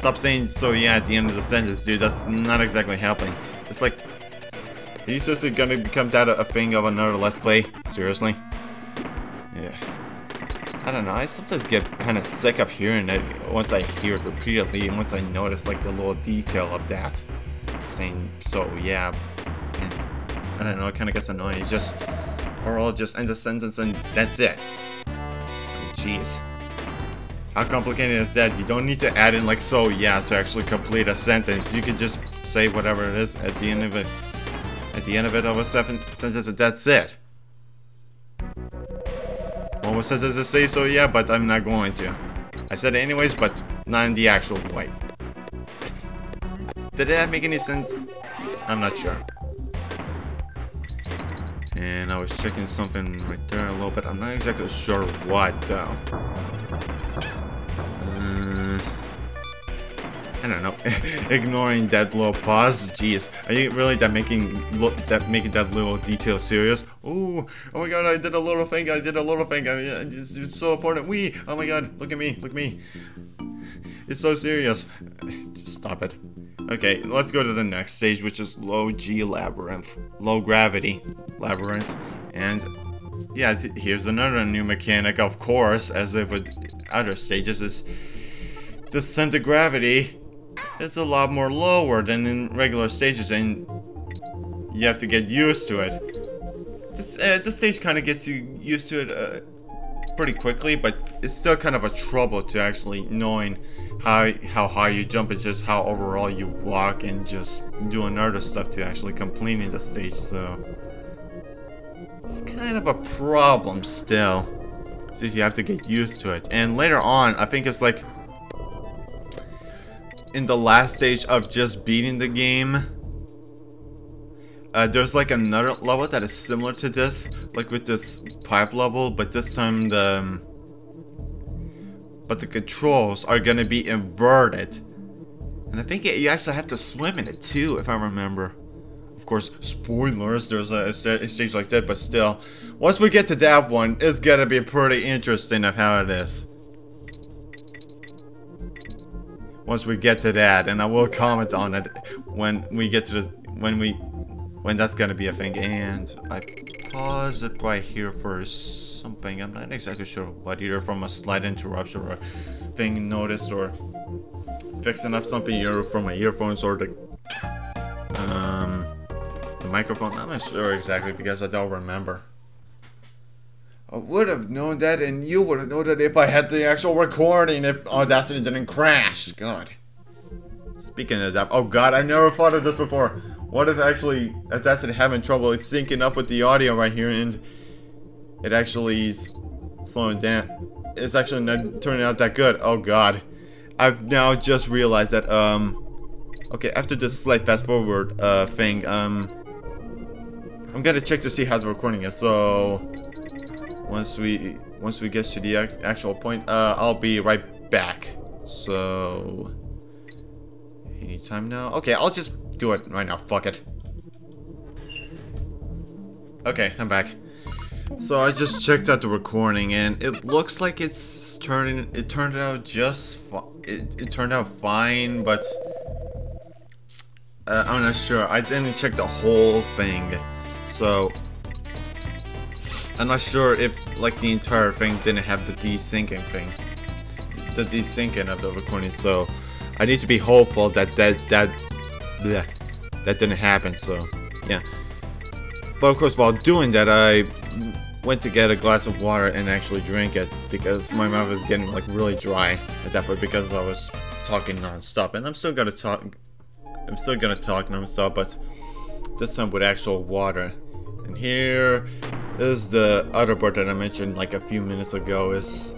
Stop saying so yeah at the end of the sentence, dude. That's not exactly happening. It's like, are you seriously gonna become that a thing of another Let's Play? Seriously? Yeah. I don't know, I sometimes get kind of sick of hearing it once I hear it repeatedly, and once I notice like the little detail of that. Saying so yeah. And I don't know, it kind of gets annoying. It's just, or I'll just end the sentence and that's it. Jeez. How complicated is that? You don't need to add in like so yeah to actually complete a sentence. You could just say whatever it is at the end of it. At the end of it of a sentence, and that's it. Almost says to say so yeah, but I'm not going to. I said it anyways, but not in the actual way. Did that make any sense? I'm not sure. And I was checking something right there a little bit. I'm not exactly sure what though. I don't know. Ignoring that little pause. Jeez, are you really making that little detail serious? Ooh, oh my god! I did a little thing. I did a little thing. It's so important. Oh my god! Look at me! Look at me! It's so serious. Just stop it. Okay, let's go to the next stage, which is low G labyrinth, low gravity labyrinth, and yeah, here's another new mechanic. Of course, as if with other stages, is the center of gravity. It's a lot more lower than in regular stages, and you have to get used to it. This stage kind of gets you used to it pretty quickly, but it's still kind of a trouble to actually knowing how high you jump and just how overall you walk and just doing other stuff to actually completing the stage. So it's kind of a problem still, since you have to get used to it. And later on, I think it's like in the last stage of just beating the game, there's like another level that is similar to this, like with this pipe level, but this time the controls are gonna be inverted, and I think you actually have to swim in it too, if I remember. Of course, spoilers. There's a stage like that, but still, once we get to that one, it's gonna be pretty interesting of how it is. Once we get to that, and I will comment on it when we get to the when that's gonna be a thing. And I pause it right here for something. I'm not exactly sure what, either from a slight interruption or a thing noticed, or fixing up something here from my earphones, or the microphone. I'm not sure exactly because I don't remember. I would have known that, and you would have known that if I had the actual recording, if Audacity didn't crash. God. Speaking of that, oh god, I never thought of this before. What if actually Audacity having trouble syncing up with the audio right here, and it actually is slowing down? It's actually not turning out that good. Oh god. I've now just realized that, okay, after this slight fast forward thing, I'm gonna check to see how the recording is. So once we get to the actual point, I'll be right back. So anytime now. Okay, I'll just do it right now. Fuck it. Okay, I'm back. So I just checked out the recording, and it looks like it turned out just it turned out fine, but I'm not sure. I didn't check the whole thing, so I'm not sure if like the entire thing didn't have the desyncing thing, the desyncing of the recording. So I need to be hopeful that that didn't happen. So yeah. But of course, while doing that, I went to get a glass of water and actually drink it, because my mouth was getting like really dry at that point because I was talking non-stop, and I'm still gonna talk non-stop, but this time with actual water. And here is the other part that I mentioned like a few minutes ago, is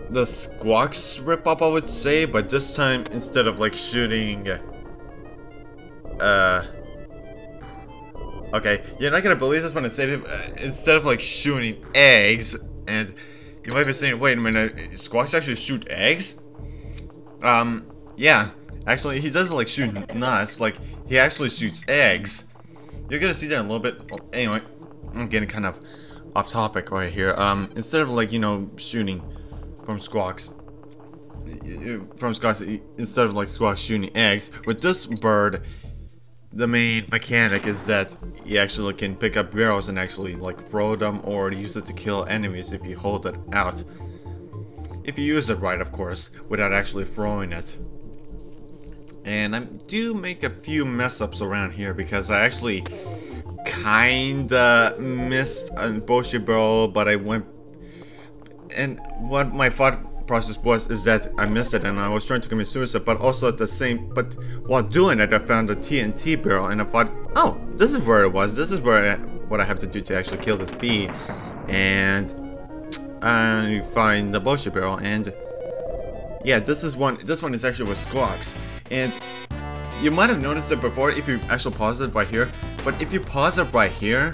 the Squawks rip-off, I would say, but this time instead of like shooting okay, you're not gonna believe this when I say it. Instead of like shooting eggs, and you might be saying, wait a minute, Squawks actually shoot eggs? Yeah, actually he doesn't like shoot nuts, like he actually shoots eggs. You're gonna see that in a little bit. Oh, anyway, I'm getting kind of off topic right here. Instead of like, you know, shooting from Squawks, from Squawks, instead of like Squawks shooting eggs, with this bird, the main mechanic is that you actually can pick up barrels and actually like throw them or use it to kill enemies if you hold it out. If you use it right, of course, without actually throwing it. And I do make a few mess ups around here because I actually kinda missed a bullshit barrel, but I went, and what my thought process was is that I missed it and I was trying to commit suicide, but also at the same, but while doing it I found a TNT barrel and I thought, oh, this is where it was, this is where what I have to do to actually kill this bee, and I find the bullshit barrel. And yeah, this one is actually with Squawks, and you might have noticed it before if you actually pause it right here, but if you pause it right here,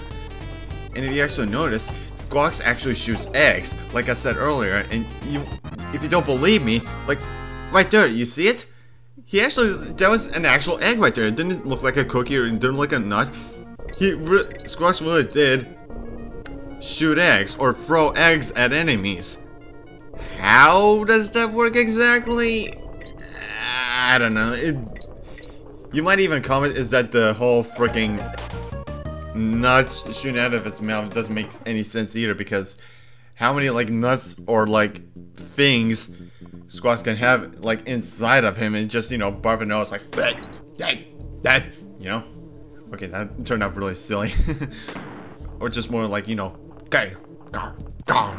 and if you actually notice, Squawks actually shoots eggs, like I said earlier, and if you don't believe me, like, right there, you see it? That was an actual egg right there. It didn't look like a cookie or it didn't look like a nut. Squawks really did shoot eggs, or throw eggs at enemies. How does that work exactly? I don't know. You might even comment, is that the whole freaking nuts shooting out of its mouth doesn't make any sense either, because how many like nuts or like things Squawks can have like inside of him and just, you know, barf a nose like that, you know? Okay, that turned out really silly. Or just more like, you know, okay, gone,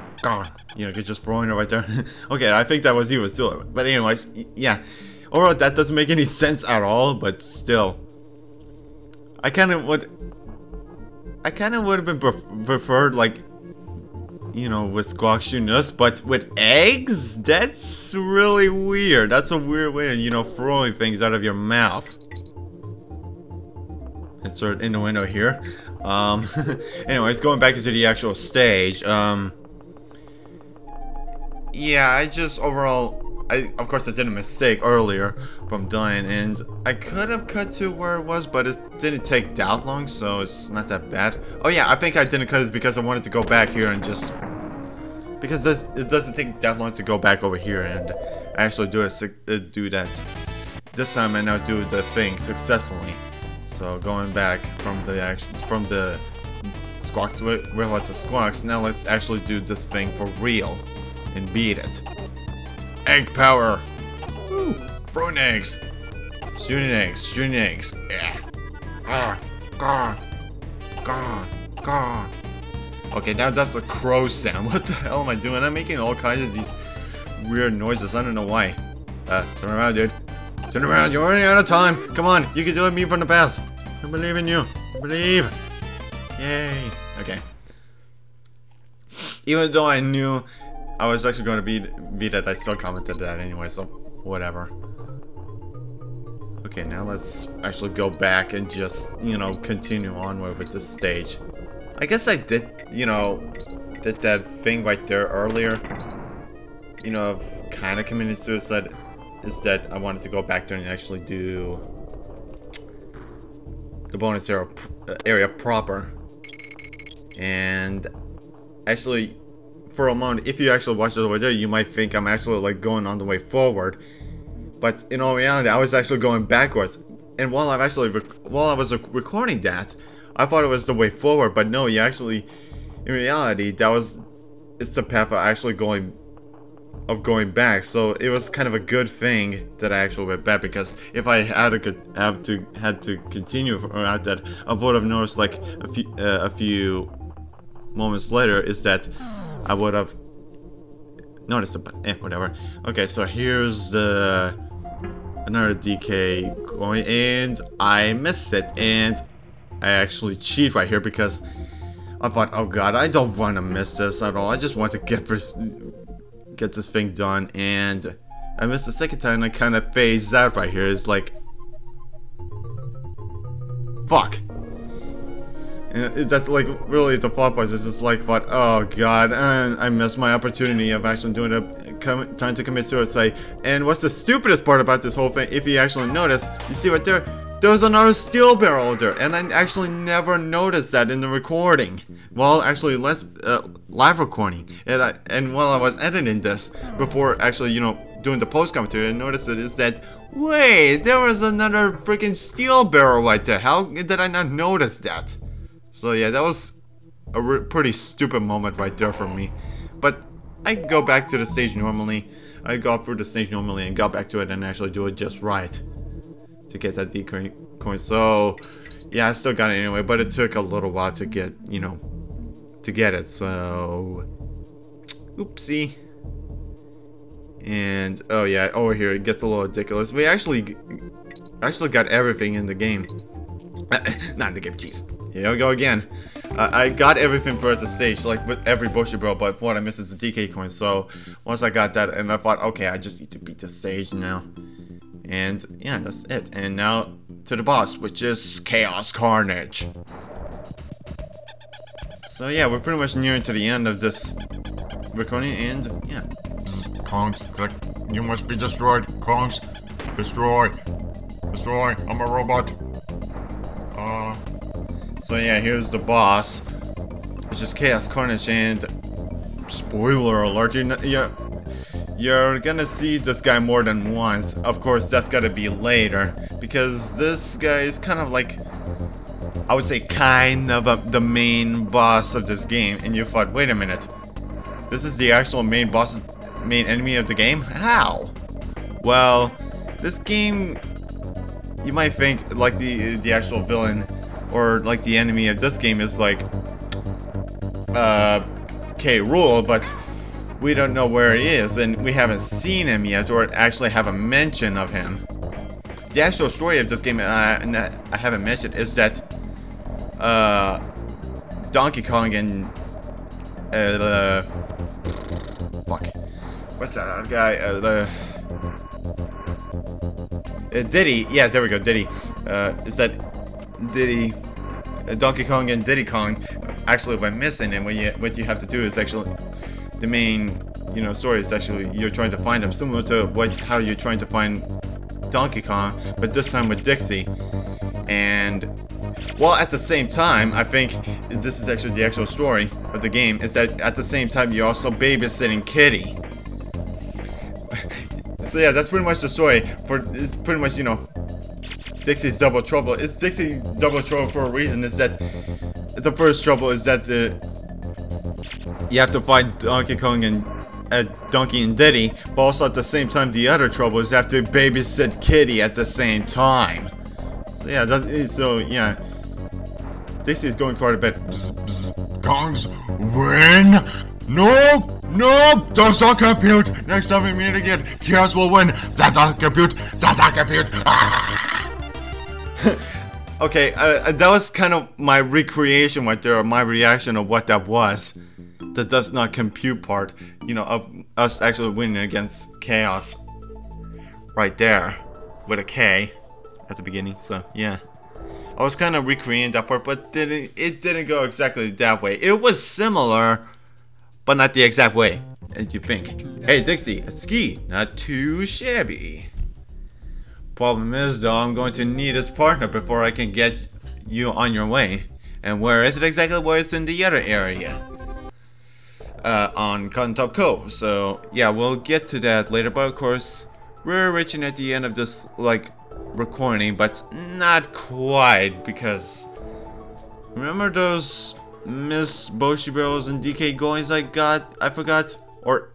you know, you're just throwing it right there. Okay, I think that was even silly, but anyways, yeah, overall that doesn't make any sense at all, but still, I kind of would have been preferred, like, you know, with Squawks shooting us, but with eggs? That's really weird. That's a weird way of, you know, throwing things out of your mouth. Insert innuendo here. Anyways, going back into the actual stage, yeah, I just overall, of course I did a mistake earlier from dying, and I could have cut to where it was, but it didn't take that long, so it's not that bad. Oh yeah, I think I didn't cut it because I wanted to go back here and just, because it doesn't take that long to go back over here and actually do that. This time I now do the thing successfully. So going back from the Squawks river to Squawks, now let's actually do this thing for real and beat it. Egg power! Woo! Throwing eggs! Shooting eggs, yeah. Gone. Okay, now that's a crow sound. What the hell am I doing? I'm making all kinds of these weird noises. I don't know why. Turn around, dude. Turn around, you're running out of time. Come on, you can do it, me from the past. I believe in you. I believe. Yay. Okay. Even though I knew I was actually going to beat it, I still commented that anyway, so whatever. Okay, now let's actually go back and just, you know, continue on with this stage. I guess I did, you know, did that thing right there earlier, you know, of kind of committing suicide, is that I wanted to go back there and actually do the bonus area proper. And actually, for a moment, if you actually watch it over there, you might think I'm actually like going on the way forward, but in all reality, I was actually going backwards. And while I was recording that, I thought it was the way forward, but no, you actually, in reality, it's the path of actually going back. So it was kind of a good thing that I actually went back, because if I had to continue around that, I would have noticed like a few moments later is that I would have noticed it, but whatever. Okay, so here's another DK coin, and I missed it, and I actually cheat right here because I thought, oh god, I don't want to miss this at all. I just want to get this thing done, and I missed the second time, and I kind of phased out right here. It's like, fuck. And that's like really the thought process. It's just like, what? Oh god, I missed my opportunity of actually doing it, trying to commit suicide. And what's the stupidest part about this whole thing? If you actually notice, you see right there, there's another steel barrel there, and I actually never noticed that in the recording. Well, actually, live recording, and while I was editing this before actually, you know, doing the post commentary, I noticed it is that, wait, there was another freaking steel barrel right there. How did I not notice that? So yeah, that was a pretty stupid moment right there for me. But I go back to the stage normally. I got through the stage normally and got back to it and actually do it just right to get that D coin. So yeah, I still got it anyway, but it took a little while to get, you know, to get it. So oopsie. And oh yeah, over here it gets a little ridiculous. We actually got everything in the game. Not in the game, jeez. Here we go again. I got everything for the stage, like with every Boshi Bro, but what I missed is the DK coin. So once I got that, and I thought, okay, I just need to beat the stage now. And yeah, that's it. And now to the boss, which is Chaos Carnage. So yeah, we're pretty much nearing to the end of this recording, and yeah. Kongs, you must be destroyed. Kongs, destroy. Destroy. I'm a robot. So yeah, here's the boss, which is Chaos Carnage, and spoiler alert, you're gonna see this guy more than once. Of course, that's gotta be later, because this guy is kind of like, I would say kind of the main boss of this game. And you thought, wait a minute, this is the actual main boss, main enemy of the game? How? Well, this game, you might think like the actual villain or like the enemy of this game is like K. Rool, but we don't know where he is, and we haven't seen him yet, or actually have a mention of him. The actual story of this game, and that I haven't mentioned, is that Donkey Kong and fuck, what's that other guy? Diddy. Yeah, there we go. Diddy. Is that Diddy? Donkey Kong and Diddy Kong actually went missing, and what you have to do is actually the main, you know, story is actually you're trying to find them, similar to how you're trying to find Donkey Kong, but this time with Dixie. And well, at the same time, I think this is actually the actual story of the game, is that at the same time you're also babysitting Kitty. So yeah, that's pretty much the story. It's pretty much, you know, Dixie's double trouble. It's Dixie's double trouble for a reason. Is that the first trouble is that you have to fight Donkey Kong and Donkey and Diddy, but also at the same time the other trouble is you have to babysit Kitty at the same time. So yeah, Dixie's going quite a bit. Kongs, win. No, does not compute. Next time we meet again, Chaos will win. That doesn't compute. That doesn't compute. Okay, that was kind of my recreation right there, or my reaction of what that was. The does not compute part, you know, of us actually winning against Chaos. Right there, with a K at the beginning. So yeah, I was kind of recreating that part, but it didn't go exactly that way. It was similar, but not the exact way as you think. Hey Dixie, a ski, not too shabby. Problem is though, I'm going to need his partner before I can get you on your way. And where is it exactly? Well, it's in the other area. On Cotton Top Cove. So yeah, we'll get to that later, but of course, we're reaching at the end of this, like, recording, but not quite, because remember those Miss Boshi Barrels and DK Goings I forgot? Or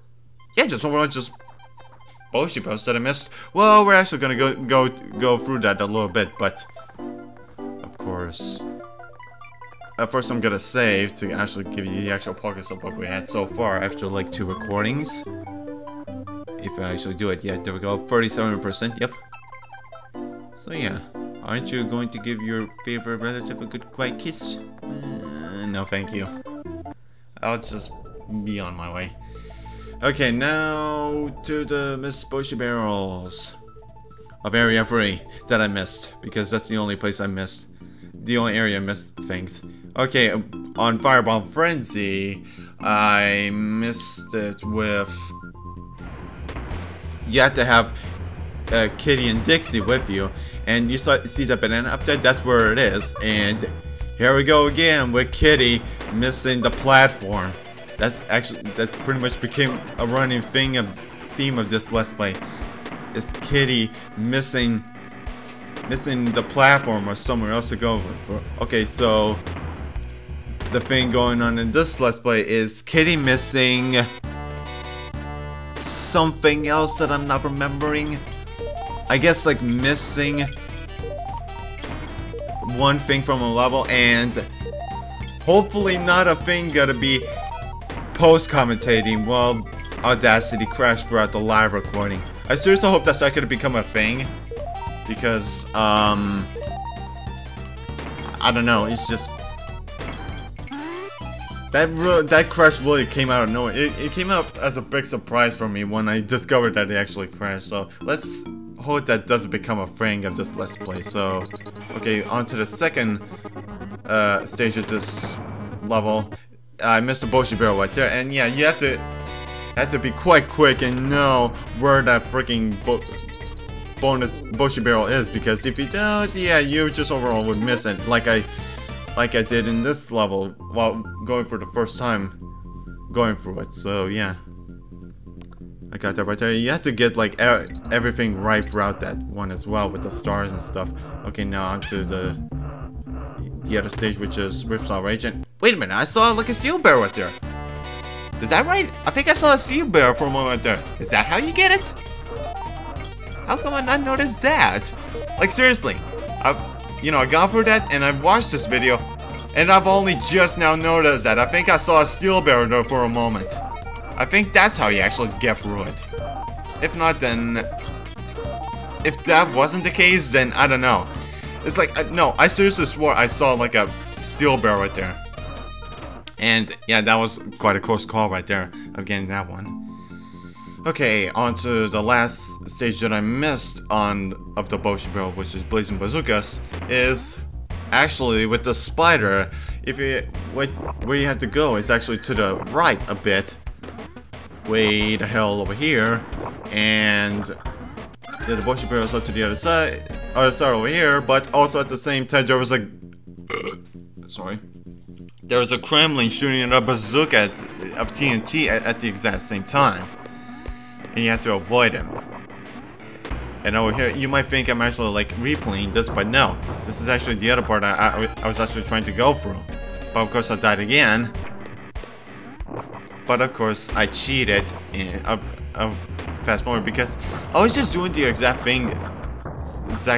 yeah, just overall just Boshi Barrels that I missed. Well, we're actually gonna go through that a little bit, but of course, first I'm gonna save to actually give you the actual progress of what we had so far after like 2 recordings. If I actually do it, yeah, there we go, 37%, yep. So yeah, aren't you going to give your favorite relative a good quiet kiss? No thank you. I'll just be on my way. Okay, now to the Miss Boshi Barrels of Area 3 that I missed, because that's the only place I missed. The only area I missed things. Okay, on Fireball Frenzy, I missed it with... You have to have Kitty and Dixie with you, and you see that banana up there? That's where it is. And here we go again with Kitty missing the platform. That's pretty much became a running thing of theme of this Let's Play. Is Kitty missing the platform or somewhere else to go for? Okay, so the thing going on in this Let's Play is Kitty missing something else that I'm not remembering. I guess like missing one thing from a level, and hopefully not a thing gonna be post-commentating while Audacity crashed throughout the live recording. I seriously hope that's not gonna become a thing, because I don't know, it's just that crash really came out of nowhere. It came out as a big surprise for me when I discovered that it actually crashed. So let's hope that doesn't become a thing of this Let's Play. So okay, on to the second stage of this level. I missed a Boshi barrel right there, and yeah, you have to be quite quick and know where that freaking bonus Boshi barrel is, because if you don't, yeah, you just overall would miss it, like I did in this level while going for the first time going through it. So yeah, I got that right there. You have to get like everything right throughout that one as well, with the stars and stuff. Okay, now on to the other stage, which is Ripsaw Rage. And wait a minute, I saw like a steel barrel right there. Is that right? I think I saw a steel barrel for a moment there. Is that how you get it? How come I not noticed that? Like seriously, I got through that and I've watched this video and I've only just now noticed that. I think I saw a steel barrel there for a moment. I think that's how you actually get through it. If not, then if that wasn't the case, then I don't know. It's like, no, I seriously swore I saw like a steel barrel right there. And yeah, that was quite a close call right there of getting that one. Okay, on to the last stage that I missed of the Boshi barrel, which is Blazing Bazookas, is actually with the spider. Where you have to go is actually to the right a bit. Way the hell over here, and the Boshi barrel is up to the other side over here, but also at the same time there was there was a Kremlin shooting a bazooka of TNT at the exact same time, and you have to avoid him. And over here, you might think I'm actually like replaying this, but no, this is actually the other part I was actually trying to go through. But of course I died again. But of course I cheated and fast forward, because I was just doing the exact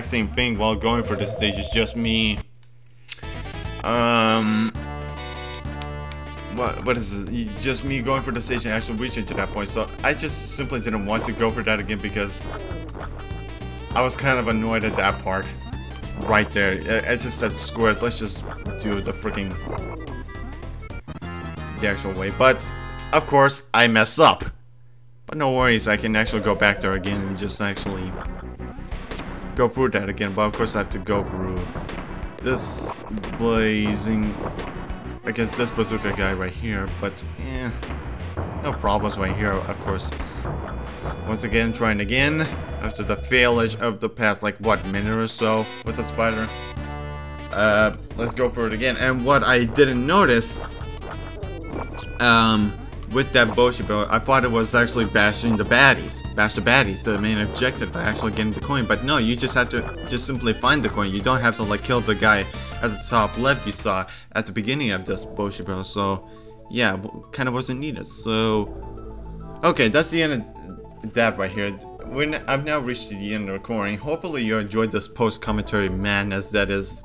same thing while going for this stage. It's just me. What is it? Just me going for the stage and actually reaching to that point. So I just simply didn't want to go for that again, because I was kind of annoyed at that part right there. I just said, screw it, let's just do the actual way. But of course I mess up. But no worries, I can actually go back there again and just actually go through that again. But of course I have to go through this blazing against this bazooka guy right here. But no problems right here, of course. Once again, trying again after the failure of the past, like what, minute or so with the spider. Let's go for it again. And what I didn't notice with that Boshi barrel, I thought it was actually bash the baddies, the main objective by actually getting the coin. But no, you just have to simply find the coin. You don't have to like kill the guy at the top left you saw at the beginning of this Boshi barrel. So yeah, kind of wasn't needed. So okay, that's the end of that right here. I've now reached the end of the recording. Hopefully you enjoyed this post-commentary madness that is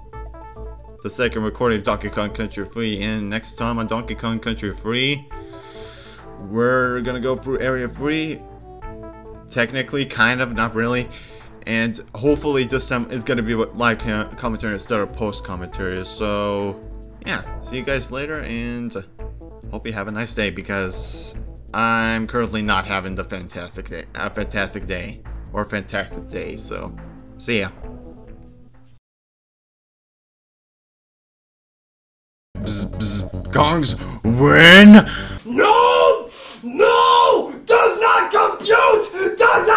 the second recording of Donkey Kong Country 3. And next time on Donkey Kong Country 3, we're gonna go through Area 3. Technically, kind of, not really. And hopefully this time is gonna be live commentary instead of post-commentary. So yeah, see you guys later, and hope you have a nice day, because I'm currently not having the fantastic day. So see ya. Bzz, bzz, Kongs win! No! No! Does not compute! Does not